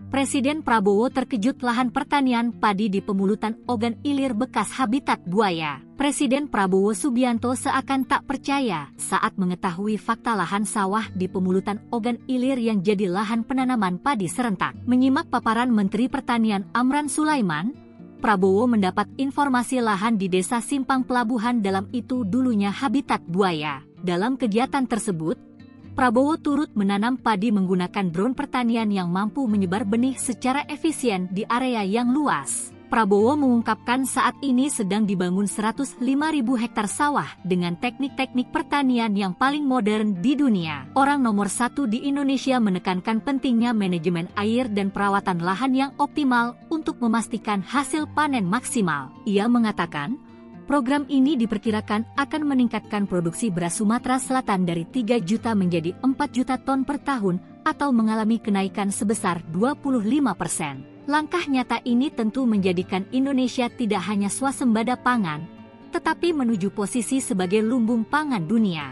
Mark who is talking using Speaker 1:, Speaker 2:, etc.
Speaker 1: Presiden Prabowo terkejut lahan pertanian padi di Pemulutan Ogan Ilir bekas habitat buaya. Presiden Prabowo Subianto seakan tak percaya saat mengetahui fakta lahan sawah di Pemulutan Ogan Ilir yang jadi lahan penanaman padi serentak. Menyimak paparan Menteri Pertanian Amran Sulaiman, Prabowo mendapat informasi lahan di Desa Simpang Pelabuhan dalam itu dulunya habitat buaya. Dalam kegiatan tersebut, Prabowo turut menanam padi menggunakan drone pertanian yang mampu menyebar benih secara efisien di area yang luas. Prabowo mengungkapkan saat ini sedang dibangun 105.000 hektar sawah dengan teknik-teknik pertanian yang paling modern di dunia. Orang nomor satu di Indonesia menekankan pentingnya manajemen air dan perawatan lahan yang optimal untuk memastikan hasil panen maksimal. Ia mengatakan, program ini diperkirakan akan meningkatkan produksi beras Sumatera Selatan dari 3 juta menjadi 4 juta ton per tahun atau mengalami kenaikan sebesar 25%. Langkah nyata ini tentu menjadikan Indonesia tidak hanya swasembada pangan, tetapi menuju posisi sebagai lumbung pangan dunia.